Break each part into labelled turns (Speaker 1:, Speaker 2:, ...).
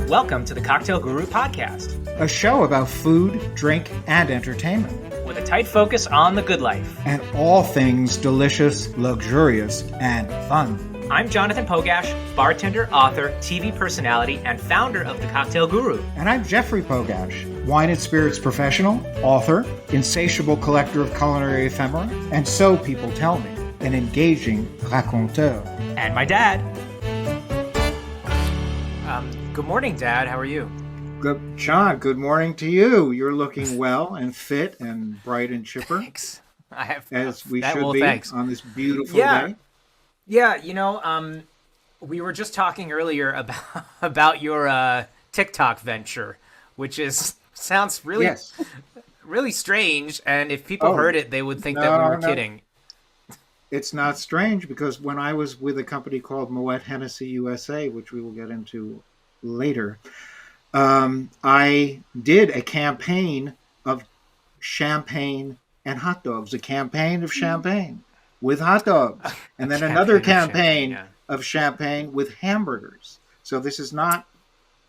Speaker 1: Welcome to the Cocktail Guru Podcast,
Speaker 2: a show about food, drink, and entertainment,
Speaker 1: with a tight focus on the good life,
Speaker 2: and all things delicious, luxurious, and fun.
Speaker 1: I'm Jonathan Pogash, bartender, author, TV personality, and founder of the Cocktail Guru.
Speaker 2: And I'm Jeffrey Pogash, wine and spirits professional, author, insatiable collector of culinary ephemera, and so people tell me, an engaging raconteur.
Speaker 1: And my dad. Good morning, Dad. How are you?
Speaker 2: Good, John, good morning to you. You're looking well and fit and bright and chipper.
Speaker 1: Thanks. I have,
Speaker 2: as we
Speaker 1: that,
Speaker 2: should
Speaker 1: well,
Speaker 2: be
Speaker 1: thanks.
Speaker 2: On this beautiful day.
Speaker 1: Yeah, we were just talking earlier about your TikTok venture, which sounds really really strange, and if people heard it, they would think that we were kidding.
Speaker 2: It's not strange, because when I was with a company called Moet Hennessy USA, which we will get into later, I did a campaign of champagne and hot dogs, a campaign of champagne with hot dogs, and then another campaign of champagne with hamburgers. So this is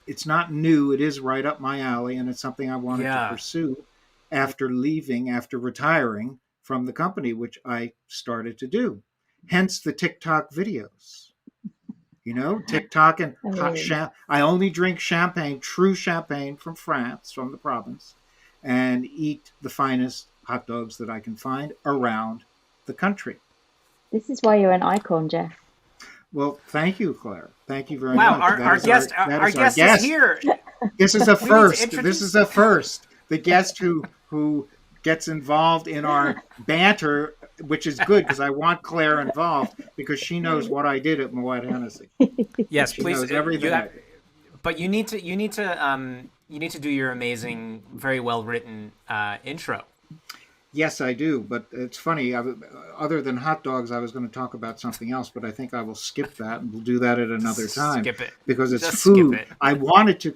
Speaker 2: it's not new. It is right up my alley, and it's something I wanted to pursue after retiring from the company, which I started to do. Hence the TikTok videos. TikTok and hot champagne. I only drink champagne, true champagne from France, from the province, and eat the finest hot dogs that I can find around the country.
Speaker 3: This is why you're an icon, Jeff.
Speaker 2: Well, thank you, Claire. Thank you very much.
Speaker 1: Wow, our guest is here.
Speaker 2: This is a first. This is a first. The guest who gets involved in our banter, which is good, because I want Claire involved, because she knows what I did at Moet Hennessy.
Speaker 1: Yes,
Speaker 2: she
Speaker 1: please.
Speaker 2: Knows everything.
Speaker 1: But you need to do your amazing, very well written intro.
Speaker 2: Yes, I do. But it's funny. Other than hot dogs, I was going to talk about something else, but I think I will skip that, and we'll do that at another time.
Speaker 1: Skip it.
Speaker 2: Because it's
Speaker 1: Just
Speaker 2: food.
Speaker 1: skip it.
Speaker 2: I wanted to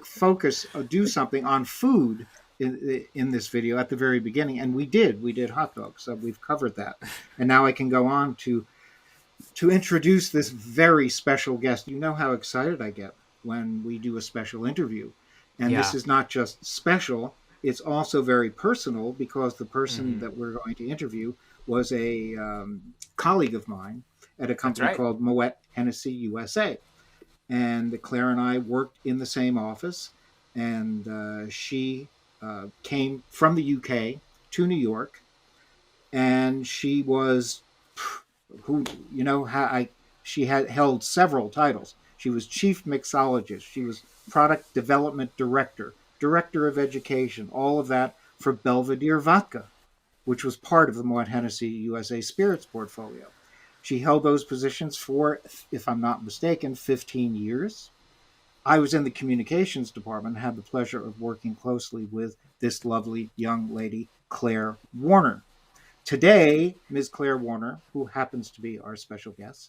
Speaker 2: do something on food in this video at the very beginning, and we did hot dogs, so we've covered that, and now I can go on to introduce this very special guest. You know how excited I get when we do a special interview, and this is not just special, it's also very personal, because the person that we're going to interview was a colleague of mine at a company called Moet Hennessy USA, and Claire and I worked in the same office, and she came from the UK to New York, and she was, she had held several titles. She was chief mixologist. She was product development director of education, all of that for Belvedere Vodka, which was part of the Moet Hennessy USA spirits portfolio. She held those positions for, if I'm not mistaken, 15 years. I was in the communications department and had the pleasure of working closely with this lovely young lady, Claire Warner. Today, Ms. Claire Warner, who happens to be our special guest,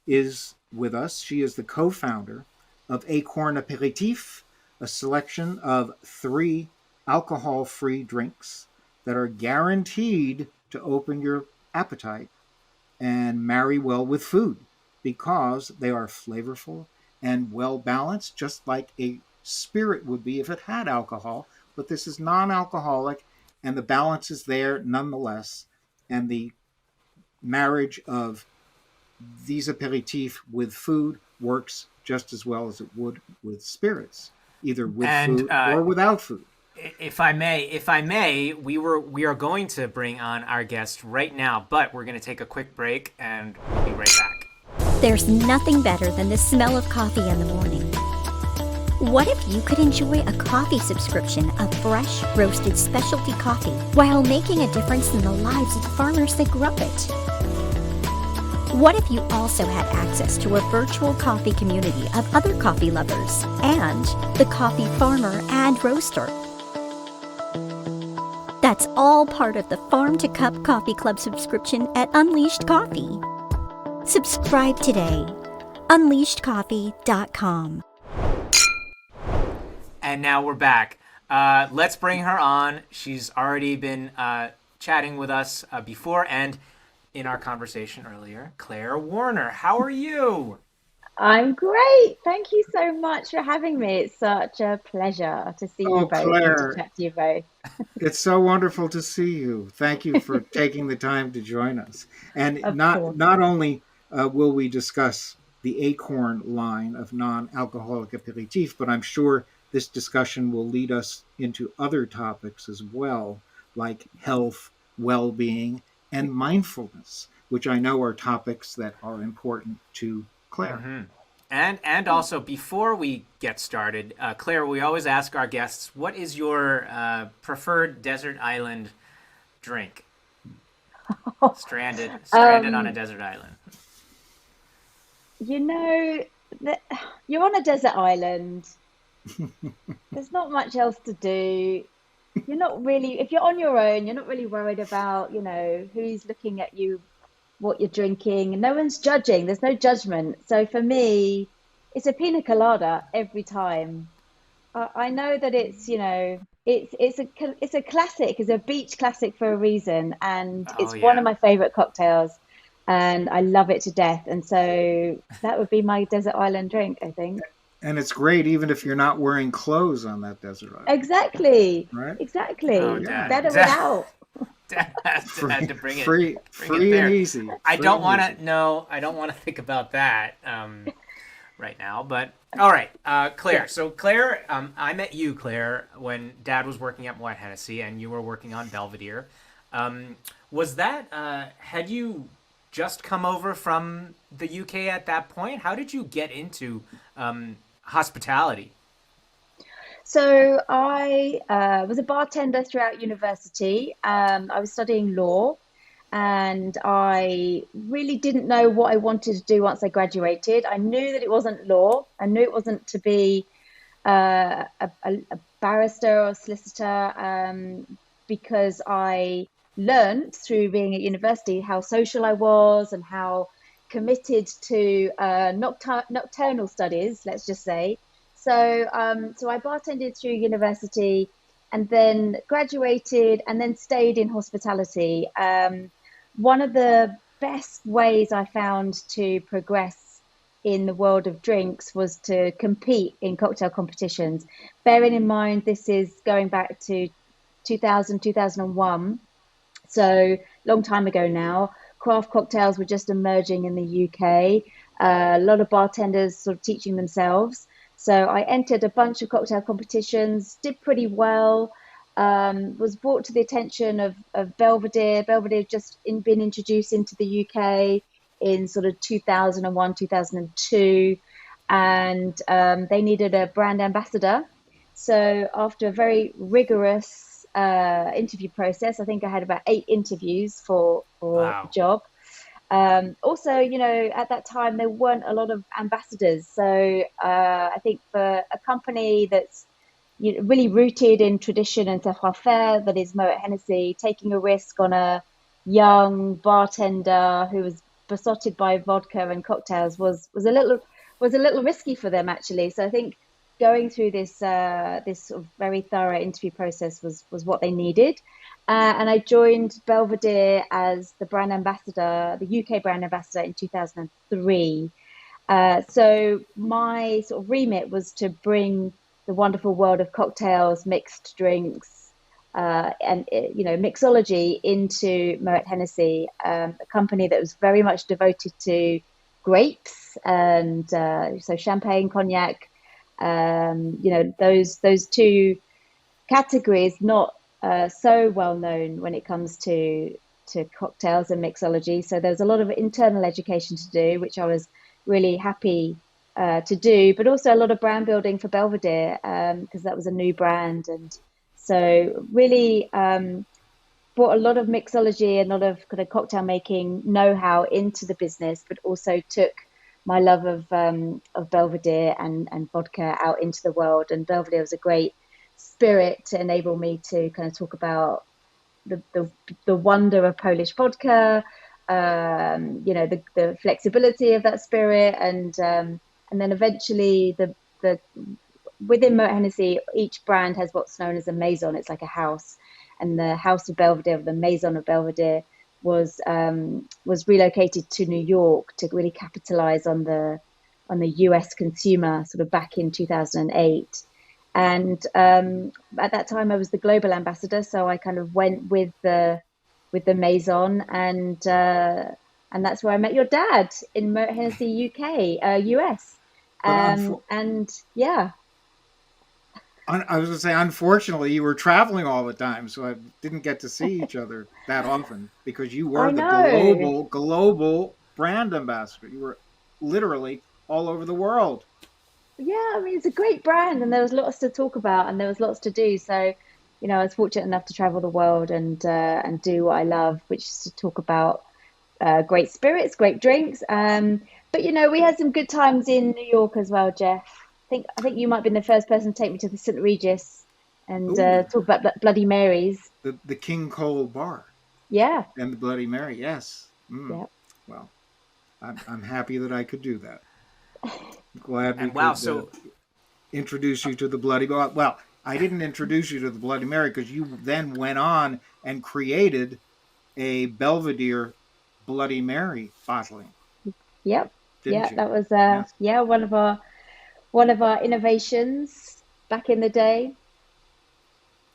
Speaker 2: is with us. She is the co-founder of Æcorn Aperitif, a selection of 3 alcohol-free drinks that are guaranteed to open your appetite and marry well with food, because they are flavorful and well-balanced, just like a spirit would be if it had alcohol. But this is non-alcoholic, and the balance is there nonetheless. And the marriage of these aperitifs with food works just as well as it would with spirits, either with food or without food.
Speaker 1: If I may, we are going to bring on our guest right now, but we're going to take a quick break, and we'll be right back.
Speaker 4: There's nothing better than the smell of coffee in the morning. What if you could enjoy a coffee subscription of fresh, roasted specialty coffee while making a difference in the lives of the farmers that grow it? What if you also had access to a virtual coffee community of other coffee lovers and the coffee farmer and roaster? That's all part of the Farm to Cup Coffee Club subscription at Unleashed Coffee. Subscribe today. UnleashedCoffee.com.
Speaker 1: And now we're back. Let's bring her on. She's already been chatting with us before and in our conversation earlier. Claire Warner, how are you?
Speaker 3: I'm great. Thank you so much for having me. It's such a pleasure to see you
Speaker 2: Oh,
Speaker 3: both and to
Speaker 2: Claire,
Speaker 3: chat to you both.
Speaker 2: it's so wonderful to see you. Thank you for taking the time to join us. And
Speaker 3: Of course.
Speaker 2: not only will we discuss the Acorn line of non-alcoholic aperitif, but I'm sure this discussion will lead us into other topics as well, like health, well-being, and mindfulness, which I know are topics that are important to Claire.
Speaker 1: And also, before we get started, Claire, we always ask our guests, what is your preferred desert island drink? Stranded on a desert island.
Speaker 3: You know, that you're on a desert island. There's not much else to do. You're not really, if you're on your own, you're not really worried about, who's looking at you, what you're drinking. No one's judging. There's no judgment. So for me, it's a pina colada every time. I know that it's a classic, it's a beach classic for a reason, and
Speaker 1: Oh,
Speaker 3: it's one
Speaker 1: yeah.
Speaker 3: of my favorite cocktails, and I love it to death. And so that would be my desert island drink, I think.
Speaker 2: And it's great even if you're not wearing clothes on that desert island,
Speaker 3: Exactly,
Speaker 2: right?
Speaker 1: Oh,
Speaker 3: exactly.
Speaker 2: Yeah.
Speaker 3: Better without.
Speaker 1: Dad had to bring it, bring it
Speaker 2: Free and
Speaker 1: there.
Speaker 2: easy.
Speaker 1: I
Speaker 2: Free
Speaker 1: don't
Speaker 2: and
Speaker 1: want
Speaker 2: easy.
Speaker 1: to. No, I don't want to think about that right now. But all right, Claire.
Speaker 3: Yeah.
Speaker 1: So Claire, I met you, Claire, when Dad was working at White Hennessy, and you were working on Belvedere. Was that? Had you just come over from the UK at that point? How did you get into hospitality?
Speaker 3: So I was a bartender throughout university. I was studying law, and I really didn't know what I wanted to do once I graduated. I knew that it wasn't law. I knew it wasn't to be a barrister or solicitor, because I learned through being at university how social I was and how committed to nocturnal studies, let's just say. So I bartended through university and then graduated and then stayed in hospitality. One of the best ways I found to progress in the world of drinks was to compete in cocktail competitions. Bearing in mind, this is going back to 2000, 2001. So long time ago now. Craft cocktails were just emerging in the UK. A lot of bartenders sort of teaching themselves. So I entered a bunch of cocktail competitions, did pretty well. Was brought to the attention of Belvedere. Belvedere had just been introduced into the UK in sort of 2001, 2002, and they needed a brand ambassador. So after a very rigorous interview process, I think I had about 8 interviews for the
Speaker 1: Wow.
Speaker 3: job. Also, at that time there weren't a lot of ambassadors. So I think for a company that's really rooted in tradition and savoir-faire, that is Moet Hennessy, taking a risk on a young bartender who was besotted by vodka and cocktails was a little risky for them, actually. So I think going through this sort of very thorough interview process was what they needed. And I joined Belvedere as the brand ambassador, the UK brand ambassador in 2003. So my sort of remit was to bring the wonderful world of cocktails, mixed drinks, and mixology into Moet Hennessy, a company that was very much devoted to grapes and so champagne, cognac, those two categories not so well known when it comes to cocktails and mixology. So there's a lot of internal education to do, which I was really happy to do, but also a lot of brand building for Belvedere, because that was a new brand. And so really brought a lot of mixology and a lot of kind of cocktail making know-how into the business, but also took my love of Belvedere and vodka out into the world. And Belvedere was a great spirit to enable me to kind of talk about the wonder of Polish vodka, the flexibility of that spirit, and then eventually the within Moet Hennessy, each brand has what's known as a maison. It's like a house, and the House of Belvedere, the Maison of Belvedere, was relocated to New York to really capitalize on the the US consumer sort of back in 2008. And at that time, I was the global ambassador, so I kind of went with the Maison, and that's where I met your dad in Moat Hennessy, UK, US. And yeah.
Speaker 2: I was going to say, unfortunately, you were traveling all the time, so I didn't get to see each other that often because you were the global brand ambassador. You were literally all over the world.
Speaker 3: Yeah, I mean, it's a great brand, and there was lots to talk about, and there was lots to do. So, I was fortunate enough to travel the world and do what I love, which is to talk about great spirits, great drinks. But we had some good times in New York as well, Jeff. I think you might have been the first person to take me to the St. Regis and talk about Bloody Marys.
Speaker 2: The King Cole bar.
Speaker 3: Yeah.
Speaker 2: And the Bloody Mary, yes.
Speaker 3: Yeah.
Speaker 2: Well, I'm happy that I could do that. I'm glad we could introduce you to the Bloody Mary. Well, I didn't introduce you to the Bloody Mary because you then went on and created a Belvedere Bloody Mary bottling.
Speaker 3: Yep. That was one of our innovations back in the day.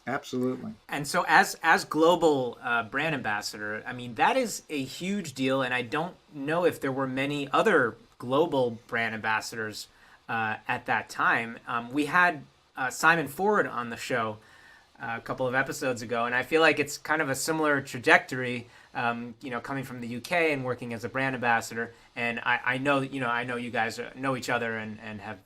Speaker 2: Absolutely.
Speaker 1: And so as global brand ambassador, I mean, that is a huge deal. And I don't know if there were many other global brand ambassadors at that time. We had Simon Ford on the show a couple of episodes ago, and I feel like it's kind of a similar trajectory, coming from the UK and working as a brand ambassador. And I know you guys know each other and have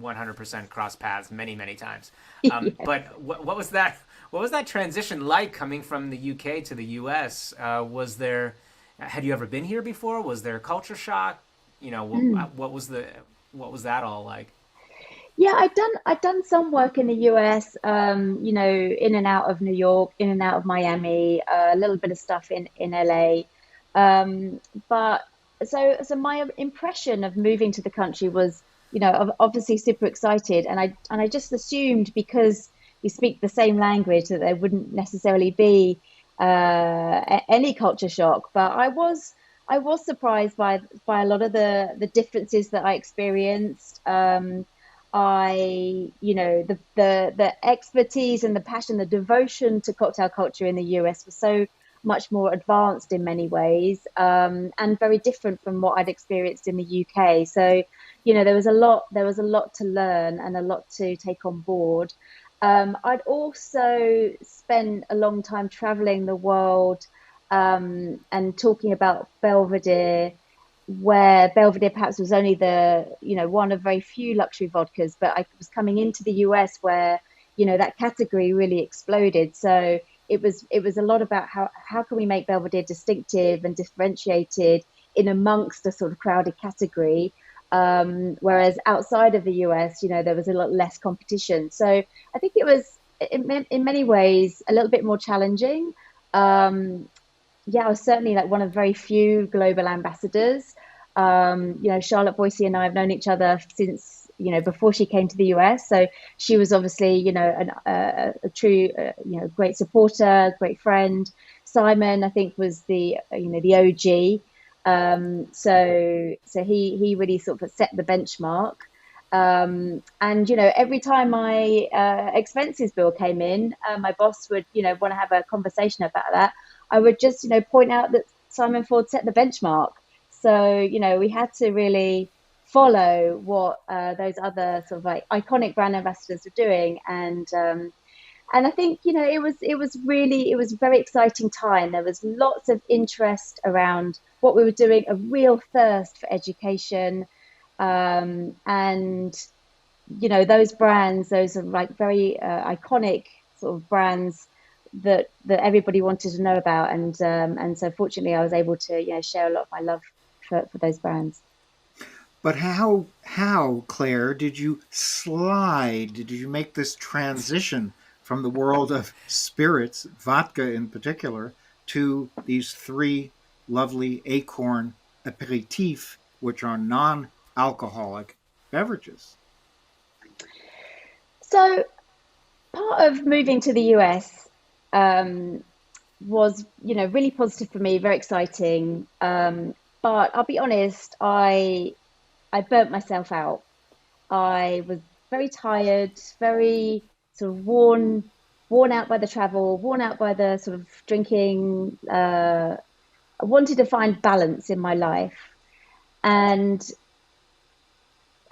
Speaker 1: 100% crossed paths many, many times.
Speaker 3: Yes.
Speaker 1: But what was that? What was that transition like coming from the UK to the US? Had you ever been here before? Was there culture shock? What was that all like?
Speaker 3: Yeah, I'd done some work in the US, in and out of New York, in and out of Miami, a little bit of stuff in LA. But so my impression of moving to the country was, obviously super excited, and I just assumed because we speak the same language that there wouldn't necessarily be any culture shock. But I was surprised by a lot of the differences that I experienced. The expertise and the passion, the devotion to cocktail culture in the US was so much more advanced in many ways, and very different from what I'd experienced in the UK. So, there was a lot to learn and a lot to take on board. I'd also spent a long time traveling the world, and talking about Belvedere, where Belvedere perhaps was only one of very few luxury vodkas, but I was coming into the US where, that category really exploded. So it was a lot about how can we make Belvedere distinctive and differentiated in amongst a sort of crowded category. Whereas outside of the US, there was a lot less competition. So I think it was in many ways a little bit more challenging. I was certainly like one of very few global ambassadors. Charlotte Boyce and I have known each other since, before she came to the US. So she was obviously, a true, great supporter, great friend. Simon, I think, was the OG. So he really sort of set the benchmark. And every time my expenses bill came in, my boss would want to have a conversation about that. I would just point out that Simon Ford set the benchmark. So we had to really follow what those other sort of like iconic brand ambassadors were doing, and I think it was a very exciting time. There was lots of interest around what we were doing, a real thirst for education, and those brands, those are like very iconic sort of brands that everybody wanted to know about, and so fortunately I was able to share a lot of my love for those brands.
Speaker 2: But how Claire did you make this transition from the world of spirits, vodka in particular, to these three lovely Æcorn aperitifs, which are non-alcoholic beverages?
Speaker 3: So part of moving to the US was, really positive for me, very exciting. But I'll be honest, I I burnt myself out. I was very tired, very sort of worn out by the travel, worn out by the sort of drinking. I wanted to find balance in my life. And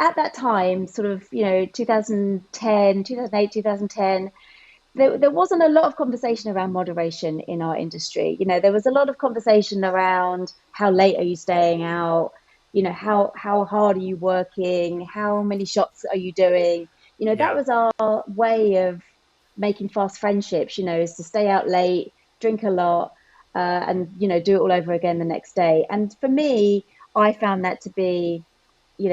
Speaker 3: at that time, sort of, 2010, 2008, 2010, there wasn't a lot of conversation around moderation in our industry. There was a lot of conversation around how late are you staying out, how hard are you working, how many shots are you doing. That
Speaker 1: Yeah.
Speaker 3: was our way of making fast friendships, is to stay out late, drink a lot, and do it all over again the next day. And for me, I found that to be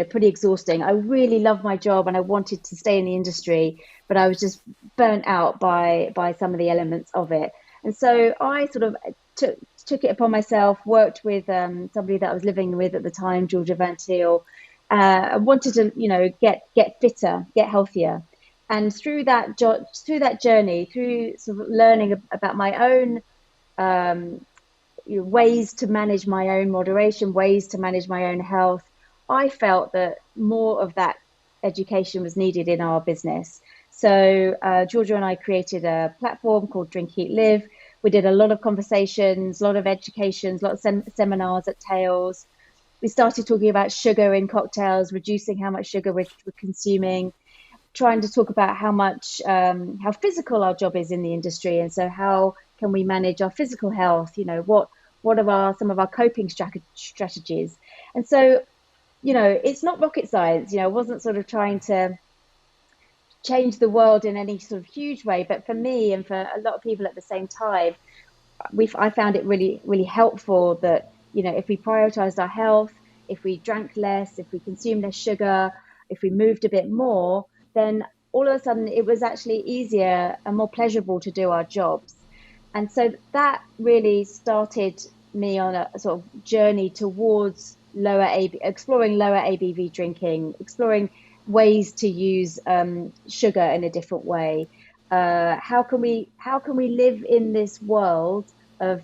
Speaker 3: pretty exhausting. I really loved my job and I wanted to stay in the industry, but I was just burnt out by some of the elements of it. And so I sort of took it upon myself, worked with somebody that I was living with at the time, Georgia Van Til. I wanted to, get fitter, get healthier. And through that journey, through sort of learning about my own ways to manage my own moderation, ways to manage my own health, I felt that more of that education was needed in our business. So Georgia and I created a platform called Drink, Eat, Live. We did a lot of conversations, a lot of educations, a lot of seminars at Tails. We started talking about sugar in cocktails, reducing how much sugar we're consuming, trying to talk about how physical our job is in the industry. And so how can we manage our physical health? What are some of our coping strategies? And so it's not rocket science. I wasn't sort of trying to change the world in any sort of huge way, but for me and for a lot of people at the same time, I found it really, really helpful that, if we prioritized our health, if we drank less, if we consumed less sugar, if we moved a bit more, then all of a sudden it was actually easier and more pleasurable to do our jobs. And so that really started me on a sort of journey towards exploring lower ABV drinking, exploring ways to use sugar in a different way. How can we live in this world of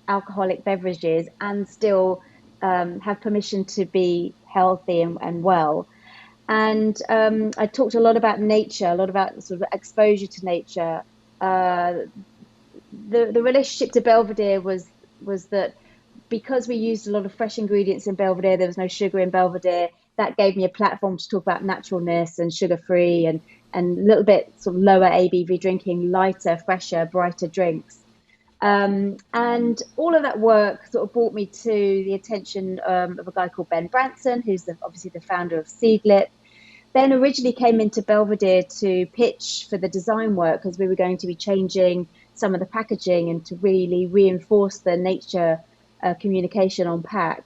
Speaker 3: alcoholic beverages and still have permission to be healthy and well? And I talked a lot about nature, a lot about sort of exposure to nature. The relationship to Belvedere was that because we used a lot of fresh ingredients in Belvedere, there was no sugar in Belvedere. That gave me a platform to talk about naturalness and sugar-free and a little bit sort of lower ABV drinking, lighter, fresher, brighter drinks. And all of that work sort of brought me to the attention of a guy called Ben Branson, who's obviously the founder of Seedlip. Ben originally came into Belvedere to pitch for the design work because we were going to be changing some of the packaging and to really reinforce the nature communication on pack.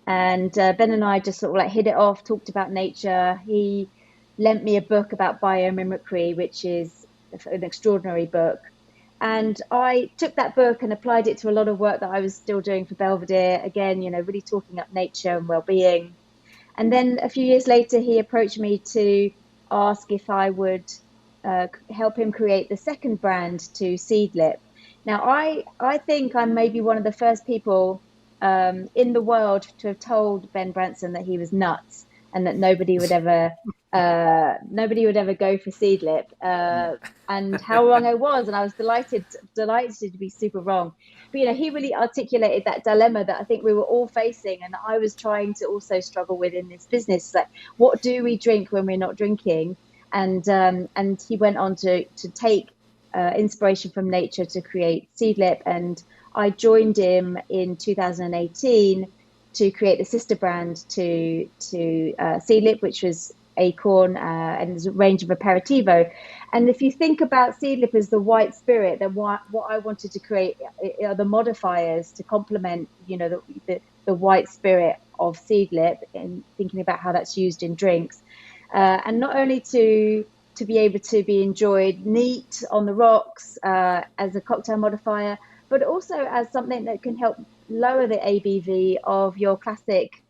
Speaker 3: And Ben and I just sort of like hit it off, talked about nature. He lent me a book about biomimicry, which is an extraordinary book. And I took that book and applied it to a lot of work that I was still doing for Belvedere. Again, really talking up nature and well-being. And then a few years later, he approached me to ask if I would help him create the second brand to Seedlip. Now, I think I'm maybe one of the first people in the world to have told Ben Branson that he was nuts and that nobody would ever go for Seedlip. And how wrong I was, and I was delighted to be super wrong. But he really articulated that dilemma that I think we were all facing, and I was trying to also struggle with in this business. Like, what do we drink when we're not drinking? And he went on to take inspiration from nature to create Seedlip, and I joined him in 2018 to create the sister brand to Seedlip, which was Æcorn, and there's a range of aperitivo. And if you think about Seedlip as the white spirit, then what I wanted to create are the modifiers to complement, the white spirit of Seedlip, and thinking about how that's used in drinks, and not only to be able to be enjoyed neat on the rocks as a cocktail modifier, but also as something that can help lower the ABV of your classic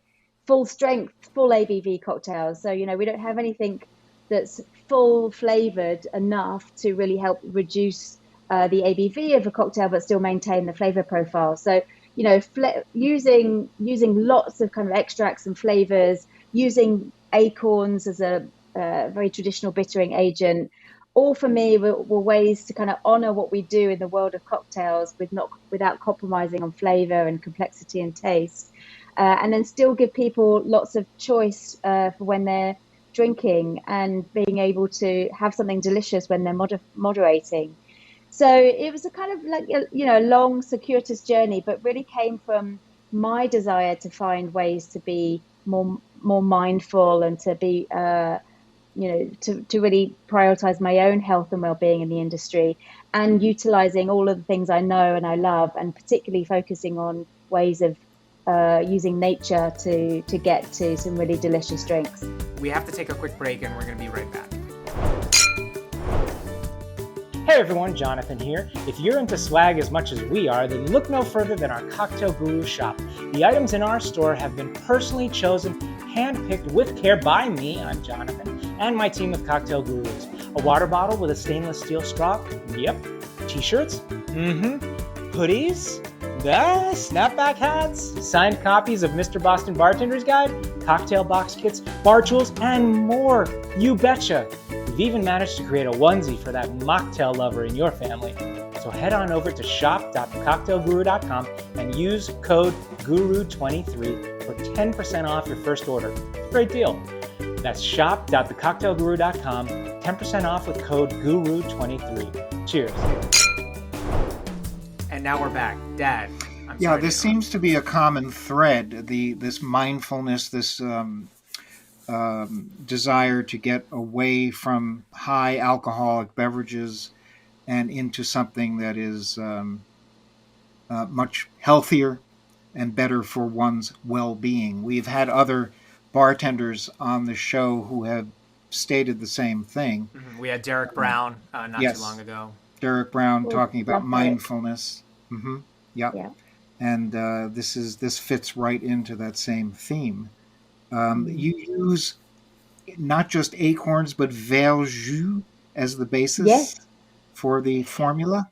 Speaker 3: full strength, full ABV cocktails. So, we don't have anything that's full flavored enough to really help reduce the ABV of a cocktail, but still maintain the flavor profile. So, using lots of kind of extracts and flavors, using acorns as a very traditional bittering agent, all for me were ways to kind of honor what we do in the world of cocktails without compromising on flavor and complexity and taste, and then still give people lots of choice for when they're drinking and being able to have something delicious when they're moderating. So it was a kind of like, a long, circuitous journey, but really came from my desire to find ways to be more mindful and to be, to really prioritize my own health and well-being in the industry, and utilizing all of the things I know and I love, and particularly focusing on ways of using nature to get to some really delicious drinks.
Speaker 1: We have to take a quick break, and we're going to be right back.
Speaker 5: Hey everyone, Jonathan here. If you're into swag as much as we are, then look no further than our Cocktail Guru shop. The items in our store have been personally chosen, handpicked with care by me, I'm Jonathan, and my team of Cocktail Gurus. A water bottle with a stainless steel straw? Yep. T-shirts? Hoodies? Snapback hats? Signed copies of Mr. Boston Bartender's Guide? Cocktail box kits? Bar tools? And more! You betcha! We've even managed to create a onesie for that mocktail lover in your family. So head on over to shop.cocktailguru.com and use code GURU23 for 10% off your first order. Great deal. That's shop.thecocktailguru.com, 10% off with code GURU23. Cheers.
Speaker 1: And now we're back. Dad.
Speaker 2: This seems to be a common thread, this mindfulness, this desire to get away from high alcoholic beverages and into something that is much healthier and better for one's well-being. We've had other bartenders on the show who have stated the same thing.
Speaker 1: Mm-hmm. We had Derek Brown not too long ago.
Speaker 2: Derek Brown talking about mindfulness.
Speaker 3: Yeah.
Speaker 2: And this fits right into that same theme. You use not just acorns, but verjus as the basis for the formula?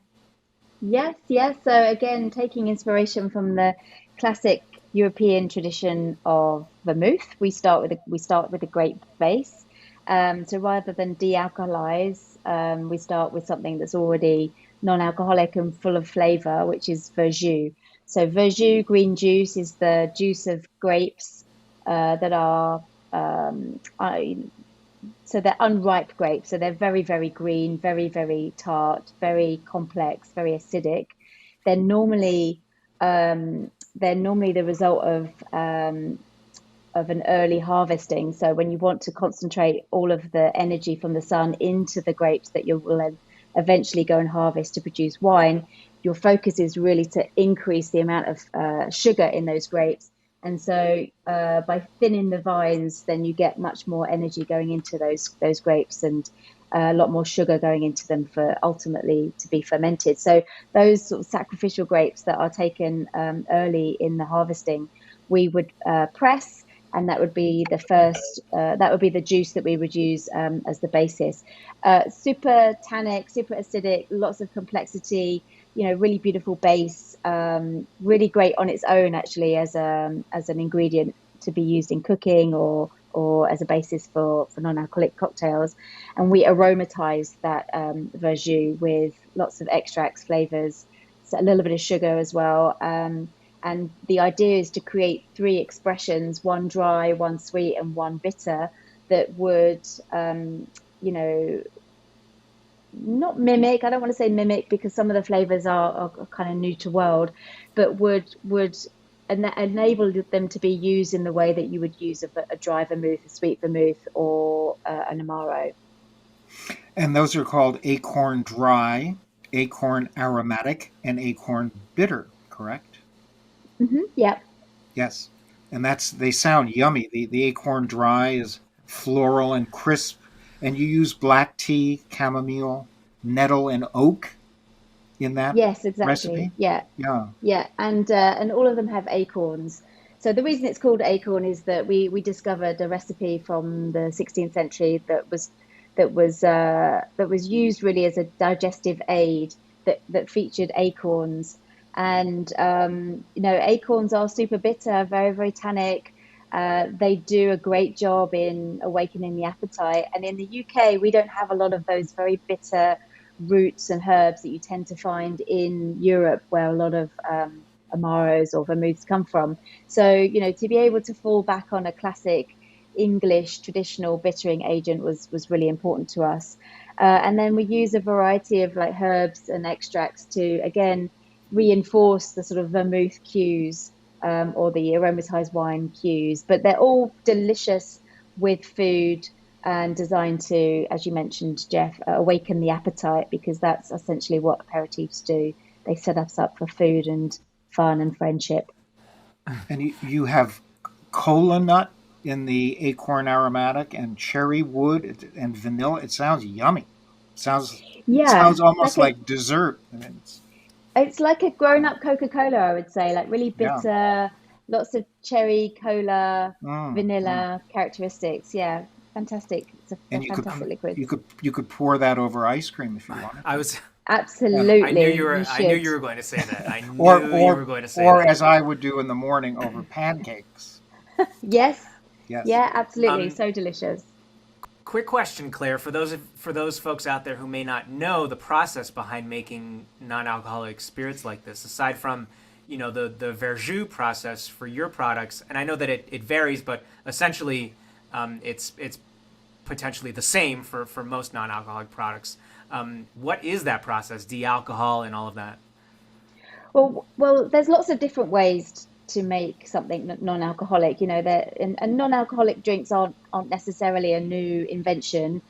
Speaker 3: Yes. So again, taking inspiration from the classic European tradition of vermouth, we start with a grape base. So rather than de-alcoholize, we start with something that's already non-alcoholic and full of flavor, which is verjus. So verjus, green juice, is the juice of grapes that are so they're unripe grapes. So they're very, very green, very, very tart, very complex, very acidic. They're normally the result of an early harvesting. So when you want to concentrate all of the energy from the sun into the grapes that you will eventually go and harvest to produce wine, your focus is really to increase the amount of sugar in those grapes. And so by thinning the vines, then you get much more energy going into those grapes, and a lot more sugar going into them for ultimately to be fermented. So those sort of sacrificial grapes that are taken early in the harvesting, we would press, and that would be the first. That would be the juice that we would use as the basis. Super tannic, super acidic, lots of complexity. Really beautiful base. Really great on its own, actually, as an ingredient to be used in cooking or as a basis for non-alcoholic cocktails. And we aromatize that verjus with lots of extracts, flavors, so a little bit of sugar as well. And the idea is to create 3 expressions: one dry, one sweet, and one bitter, that would, not mimic. I don't want to say mimic, because some of the flavors are kind of new to world, but would enable them to be used in the way that you would use a dry vermouth, a sweet vermouth, or an amaro.
Speaker 2: And those are called Æcorn Dry, Æcorn Aromatic, and Æcorn Bitter, correct?
Speaker 3: Mm-hmm. Yep.
Speaker 2: Yes. And they sound yummy. The Æcorn Dry is floral and crisp, and you use black tea, chamomile, nettle, and oak in that recipe?
Speaker 3: Yeah. And all of them have acorns. So the reason it's called acorn is that we discovered a recipe from the 16th century that was used really as a digestive aid that featured acorns. And acorns are super bitter, very, very tannic, They do a great job in awakening the appetite. And in the UK, we don't have a lot of those very bitter roots and herbs that you tend to find in Europe, where a lot of Amaros or vermouths come from. So, you know, to be able to fall back on a classic English traditional bittering agent was really important to us. And then we use a variety of like herbs and extracts to, again, reinforce the sort of vermouth cues, or the aromatized wine cues, but they're all delicious with food and designed to, as you mentioned, Jeff, awaken the appetite, because that's essentially what aperitifs do. They set us up for food and fun and friendship.
Speaker 2: And you have cola nut in the Æcorn aromatic, and cherry wood and vanilla. It sounds yummy. Sounds almost like dessert.
Speaker 3: It's like a grown-up Coca-Cola, I would say, like really bitter,
Speaker 2: Yeah.
Speaker 3: lots of cherry, cola, vanilla characteristics. Yeah, fantastic. It's a fantastic liquid.
Speaker 2: You could pour that over ice cream if you wanted.
Speaker 3: Absolutely.
Speaker 1: I knew you were going to say that. I knew you were going to say that.
Speaker 2: Or as I would do in the morning, over pancakes.
Speaker 3: Yes. Yeah, absolutely. So delicious.
Speaker 1: Quick question, Claire, for those folks out there who may not know the process behind making non-alcoholic spirits like this, aside from, you know, the verjus process for your products, and I know that it varies, but essentially it's potentially the same for most non-alcoholic products. What is that process, de-alcohol and all of that?
Speaker 3: Well, there's lots of different ways to make something non-alcoholic. You know, and non-alcoholic drinks aren't necessarily a new invention.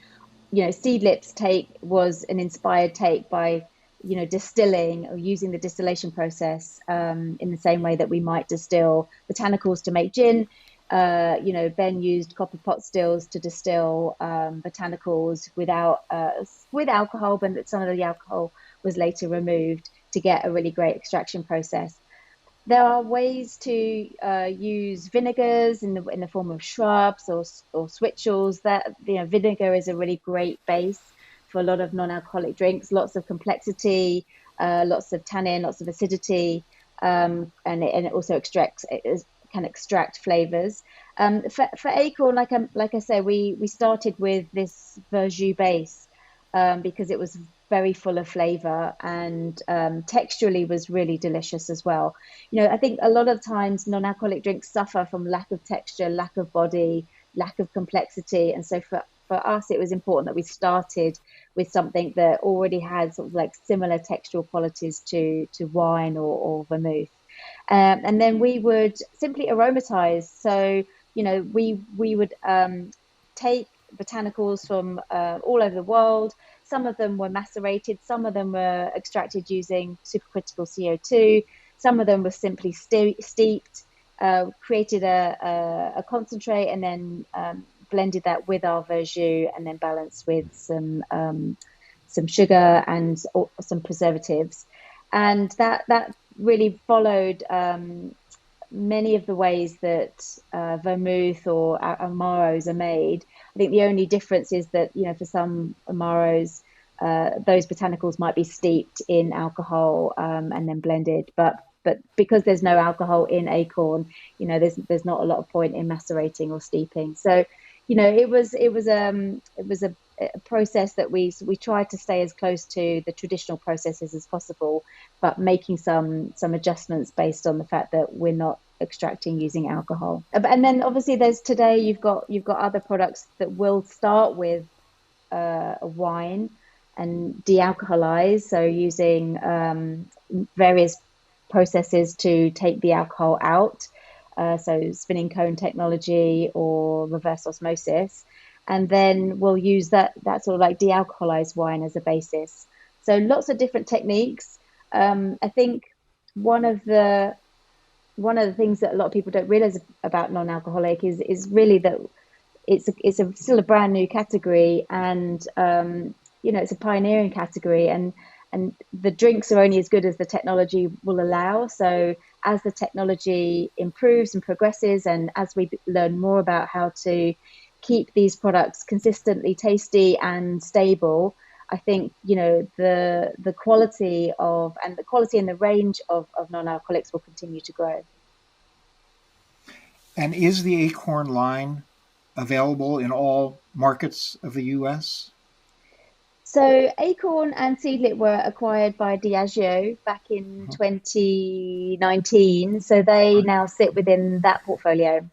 Speaker 3: You know, Seedlip's take was an inspired take by, you know, distilling or using the distillation process in the same way that we might distill botanicals to make gin. You know, Ben used copper pot stills to distill botanicals with alcohol, but some of the alcohol was later removed to get a really great extraction process. There are ways to use vinegars in the form of shrubs or switchels. That, you know, vinegar is a really great base for a lot of non-alcoholic drinks. Lots of complexity, lots of tannin, lots of acidity, and it also can extract flavors. For Æcorn, like I say, we started with this verjus base because it was very full of flavor, and texturally was really delicious as well. You know, I think a lot of times non-alcoholic drinks suffer from lack of texture, lack of body, lack of complexity, and so for us it was important that we started with something that already had sort of like similar textural qualities to wine or vermouth. And then we would simply aromatize. So, you know, we would take botanicals from all over the world. Some of them were macerated, some of them were extracted using supercritical CO2, some of them were simply steeped, created a concentrate, and then blended that with our verjus, and then balanced with some sugar and some preservatives. And that really followed many of the ways that vermouth or Amaros are made. I think the only difference is that, you know, for some Amaros, those botanicals might be steeped in alcohol and then blended. But because there's no alcohol in Æcorn, you know, there's not a lot of point in macerating or steeping. So, you know, it was a process that we tried to stay as close to the traditional processes as possible, but making some adjustments based on the fact that we're not extracting using alcohol. And then obviously today you've got other products that will start with a wine and de-alcoholize, so using various processes to take the alcohol out, so spinning cone technology or reverse osmosis. And then we'll use that sort of like de-alcoholized wine as a basis. So lots of different techniques. I think one of the things that a lot of people don't realize about non-alcoholic is really that it's still a brand new category, and you know, it's a pioneering category, and the drinks are only as good as the technology will allow. So as the technology improves and progresses, and as we learn more about how to keep these products consistently tasty and stable, I think, you know, the quality and the range of non-alcoholics will continue to grow.
Speaker 2: And is the Æcorn line available in all markets of the U.S.?
Speaker 3: So Acorn and Seedlit were acquired by Diageo back in 2019. So they now sit within that portfolio.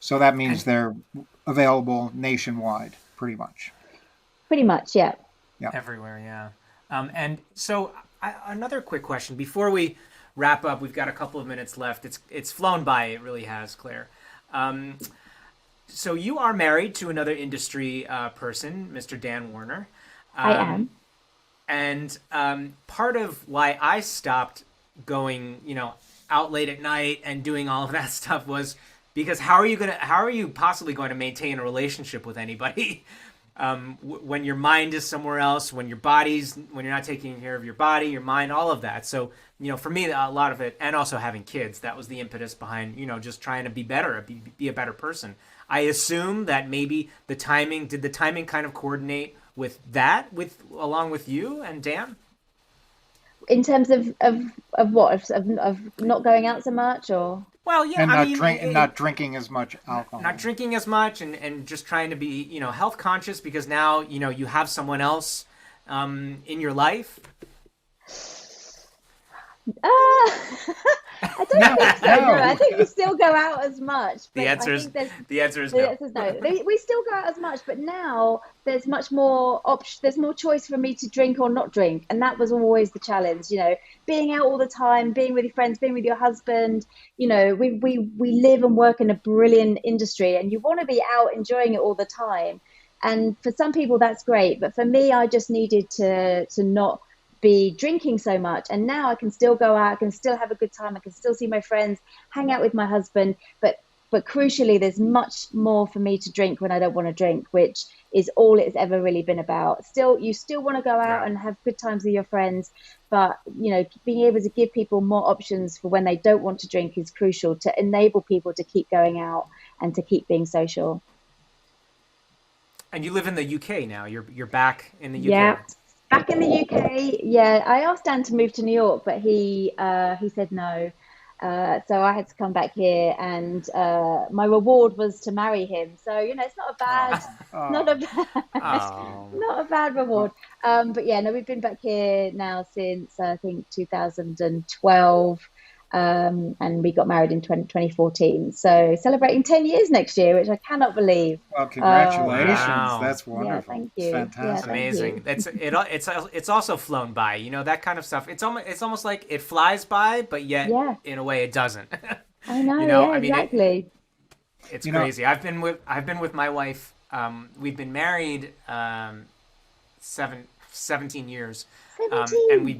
Speaker 2: So that means they're available nationwide, pretty much.
Speaker 3: Pretty much, yeah.
Speaker 1: Everywhere, yeah. And so another quick question before we wrap up. We've got a couple of minutes left. It's flown by. It really has, Claire. So you are married to another industry person, Mr. Dan Warner.
Speaker 3: I am.
Speaker 1: And part of why I stopped going, out late at night and doing all of that stuff was because how are you possibly going to maintain a relationship with anybody when your mind is somewhere else, when you're not taking care of your body, your mind, all of that. So, for me, a lot of it, and also having kids, that was the impetus behind, just trying to be better, be a better person. I assume that maybe did the timing kind of coordinate with that, along with you and Dan?
Speaker 3: In terms of what? Of not going out so much, or?
Speaker 1: Well, yeah,
Speaker 2: and not drinking as much alcohol.
Speaker 1: Not drinking as much, and just trying to be, health conscious, because now, you have someone else in your life.
Speaker 3: I don't think so. No, I think we still go out as much.
Speaker 1: The answer is no.
Speaker 3: The answer is no. We still go out as much, but now there's much more There's more choice for me to drink or not drink, and that was always the challenge. Being out all the time, being with your friends, being with your husband. We live and work in a brilliant industry, and you want to be out enjoying it all the time. And for some people, that's great, but for me, I just needed to not be drinking so much, and now I can still go out, I can still have a good time, I can still see my friends, hang out with my husband, but crucially there's much more for me to drink when I don't want to drink, which is all it's ever really been about. You still want to go out and have good times with your friends, but being able to give people more options for when they don't want to drink is crucial to enable people to keep going out and to keep being social.
Speaker 1: And you live in the UK now. You're back in the UK.
Speaker 3: Yeah. Back in the UK, yeah. I asked Dan to move to New York, but he said no. So I had to come back here, and my reward was to marry him. So it's not a bad reward. But yeah, no, we've been back here now since I think 2012. And we got married in 2014. So celebrating 10 years next year, which I cannot believe.
Speaker 2: Well, congratulations. Wow. That's wonderful.
Speaker 3: Yeah, thank you.
Speaker 2: It's fantastic.
Speaker 3: Yeah,
Speaker 1: amazing. It's also flown by, that kind of stuff. It's almost like it flies by, but yet in a way it doesn't.
Speaker 3: I know. Exactly.
Speaker 1: It's crazy. I've been with my wife. We've been married 17 years.
Speaker 3: 17?
Speaker 1: And we've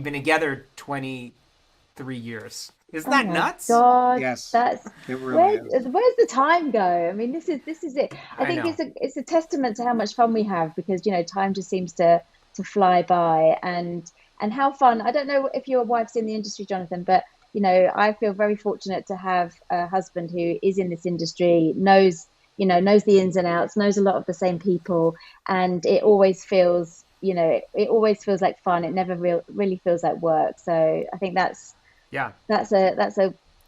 Speaker 1: been together 23 years. Isn't that nuts?
Speaker 3: God,
Speaker 2: yes,
Speaker 3: it really is. Where's the time go? I mean, this is it. I think it's a testament to how much fun we have, because time just seems to fly by, and how fun. I don't know if your wife's in the industry, Jonathan, but I feel very fortunate to have a husband who is in this industry, knows the ins and outs, knows a lot of the same people, and it always feels like fun. It never really feels like work. So I think that's a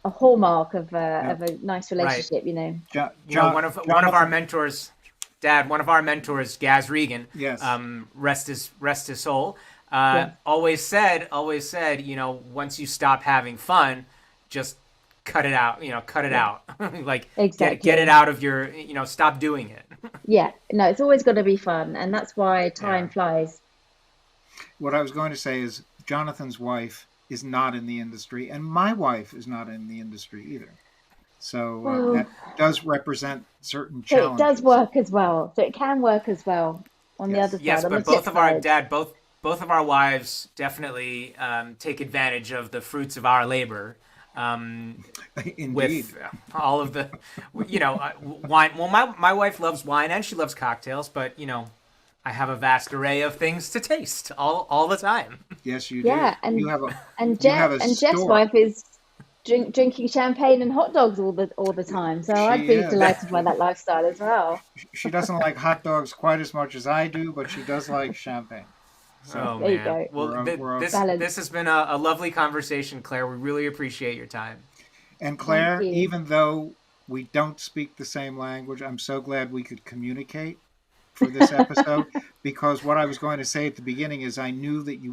Speaker 3: hallmark of a nice relationship.
Speaker 1: Right. One of our mentors, Dad, one of our mentors, Gaz Regan, rest his soul, always said, once you stop having fun, just cut it out, out. Like
Speaker 3: exactly.
Speaker 1: get it out of your, stop doing it.
Speaker 3: Yeah, no, it's always got to be fun, and that's why time flies.
Speaker 2: What I was going to say is Jonathan's wife is not in the industry, and my wife is not in the industry either. So that does represent certain challenges.
Speaker 3: So it does work as well. So it can work as well on the other side.
Speaker 1: Yes, but both of our wives definitely take advantage of the fruits of our labor. With all of the, wine. Well, my wife loves wine and she loves cocktails, but I have a vast array of things to taste all the time.
Speaker 2: Yes, you do.
Speaker 3: Yeah, and Jeff's wife is drinking champagne and hot dogs all the time. So I'd be delighted by that lifestyle as well.
Speaker 2: She doesn't like hot dogs quite as much as I do, but she does like champagne.
Speaker 1: So there you go. Well, this has been a lovely conversation, Claire. We really appreciate your time.
Speaker 2: And Claire, even though we don't speak the same language, I'm so glad we could communicate for this episode, because what I was going to say at the beginning is I knew that you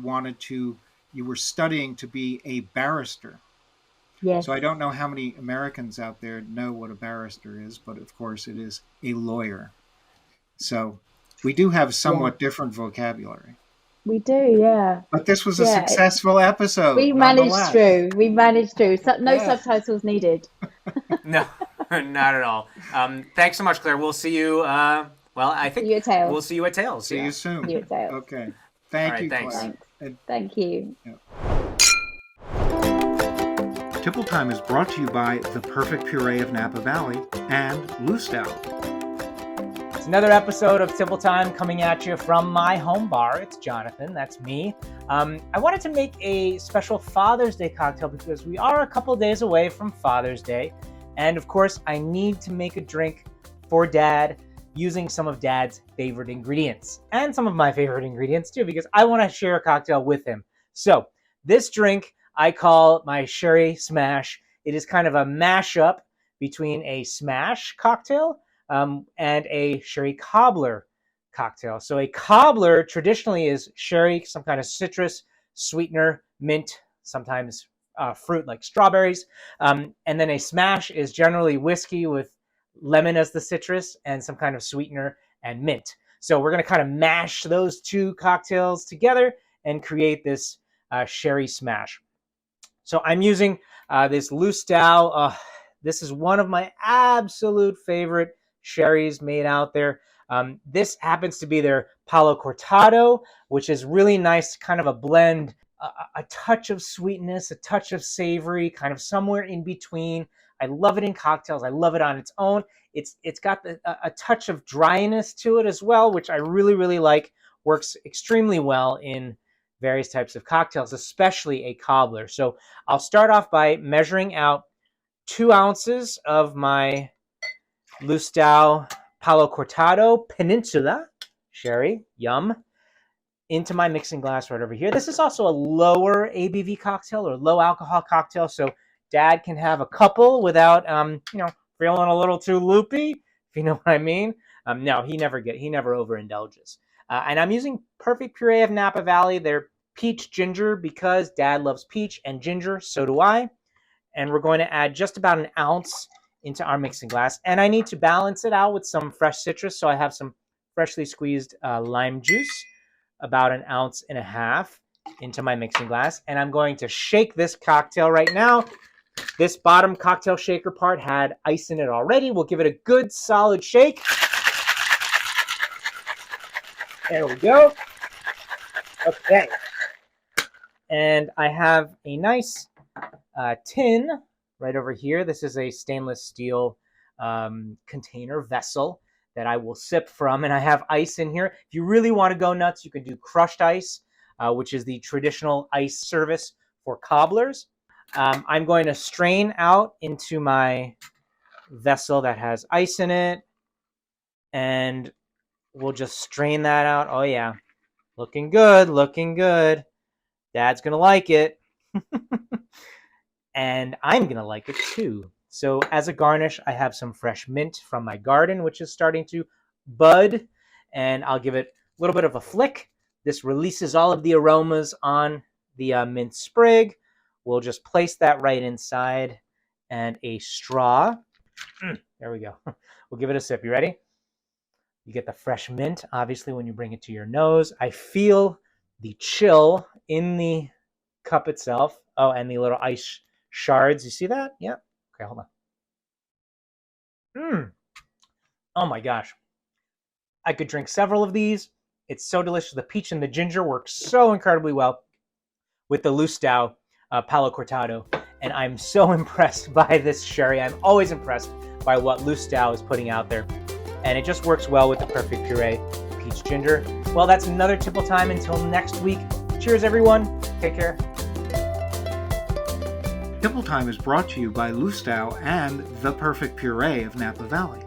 Speaker 2: were studying to be a barrister.
Speaker 3: Yes.
Speaker 2: So I don't know how many Americans out there know what a barrister is, but of course it is a lawyer. So we do have somewhat different vocabulary.
Speaker 3: We do, yeah.
Speaker 2: But this was a successful episode.
Speaker 3: We managed through. So, no subtitles needed.
Speaker 1: No, not at all. Thanks so much, Claire. We'll see you. I think we'll see you at Tales.
Speaker 2: See you soon.
Speaker 3: See you at Tales.
Speaker 2: Okay. Thank you,
Speaker 1: thanks.
Speaker 2: Claire.
Speaker 3: Thank you.
Speaker 2: Yeah. Tipple Time is brought to you by The Perfect Purée of Napa Valley and Lustau.
Speaker 5: It's another episode of Tipple Time coming at you from my home bar. It's Jonathan, that's me. I wanted to make a special Father's Day cocktail because we are a couple days away from Father's Day. And of course, I need to make a drink for Dad using some of Dad's favorite ingredients. And some of my favorite ingredients too, because I want to share a cocktail with him. So this drink I call my Sherry Smash. It is kind of a mashup between a Smash cocktail and a Sherry Cobbler cocktail. So a cobbler traditionally is sherry, some kind of citrus, sweetener, mint, sometimes fruit like strawberries. And then a Smash is generally whiskey with lemon as the citrus and some kind of sweetener and mint. So we're going to kind of mash those two cocktails together and create this Sherry Smash. So I'm using this Lustau. This is one of my absolute favorite sherries made out there. This happens to be their Palo Cortado, which is really nice, kind of a blend, a touch of sweetness, a touch of savory, kind of somewhere in between. I love it in cocktails. I love it on its own. It's got a touch of dryness to it as well, which I really, really like. Works extremely well in various types of cocktails, especially a cobbler. So I'll start off by measuring out 2 ounces of my Lustau Palo Cortado Peninsula sherry, yum, into my mixing glass right over here. This is also a lower ABV cocktail or low alcohol cocktail, so Dad can have a couple without, feeling a little too loopy, if you know what I mean. No, he never overindulges. And I'm using Perfect Purée of Napa Valley. They're peach ginger because Dad loves peach and ginger, so do I. And we're going to add just about an ounce into our mixing glass. And I need to balance it out with some fresh citrus, so I have some freshly squeezed lime juice, about 1.5 ounces into my mixing glass. And I'm going to shake this cocktail right now. This bottom cocktail shaker part had ice in it already. We'll give it a good solid shake. There we go. Okay. And I have a nice tin right over here. This is a stainless steel container vessel that I will sip from. And I have ice in here. If you really want to go nuts, you can do crushed ice, which is the traditional ice service for cobblers. I'm going to strain out into my vessel that has ice in it. And we'll just strain that out. Oh, yeah. Looking good, looking good. Dad's going to like it. And I'm going to like it too. So as a garnish, I have some fresh mint from my garden, which is starting to bud. And I'll give it a little bit of a flick. This releases all of the aromas on the mint sprig. We'll just place that right inside. And a straw. There we go. We'll give it a sip. You ready? You get the fresh mint, obviously, when you bring it to your nose. I feel the chill in the cup itself. Oh, and the little ice shards. You see that? Yeah. Okay, hold on. Oh my gosh. I could drink several of these. It's so delicious. The peach and the ginger work so incredibly well with the Lustau Palo Cortado. And I'm so impressed by this sherry. I'm always impressed by what Lustau is putting out there. And it just works well with the Perfect Purée peach ginger. Well, that's another Tipple Time until next week. Cheers, everyone. Take care.
Speaker 2: Tipple Time is brought to you by Lustau and The Perfect Purée of Napa Valley.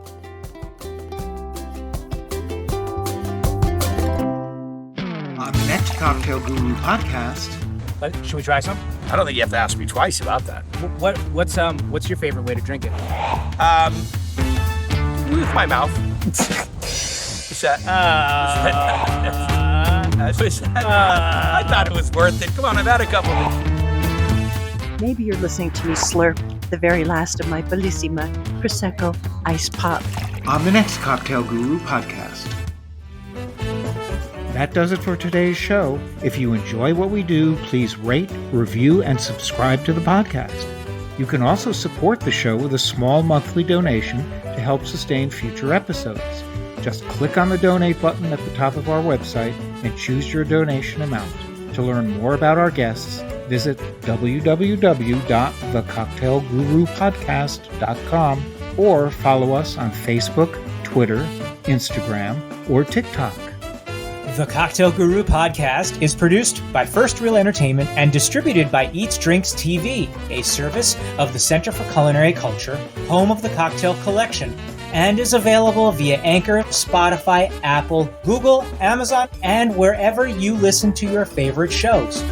Speaker 2: On the next Cocktail Guru podcast...
Speaker 5: Should we try some?
Speaker 6: I don't think you have to ask me twice about that.
Speaker 5: What's your favorite way to drink it?
Speaker 6: With my mouth. I thought it was worth it. Come on, I've had a couple.
Speaker 7: Maybe you're listening to me slurp the very last of my Bellissima Prosecco Ice Pop.
Speaker 2: On the next Cocktail Guru podcast. That does it for today's show. If you enjoy what we do, please rate, review, and subscribe to the podcast. You can also support the show with a small monthly donation to help sustain future episodes. Just click on the donate button at the top of our website and choose your donation amount. To learn more about our guests, visit www.thecocktailgurupodcast.com or follow us on Facebook, Twitter, Instagram, or TikTok.
Speaker 5: The Cocktail Guru podcast is produced by First Reel Entertainment and distributed by EatsDrinksTV, a service of the Center for Culinary Culture, home of the Cocktail Collection, and is available via Anchor, Spotify, Apple, Google, Amazon, and wherever you listen to your favorite shows.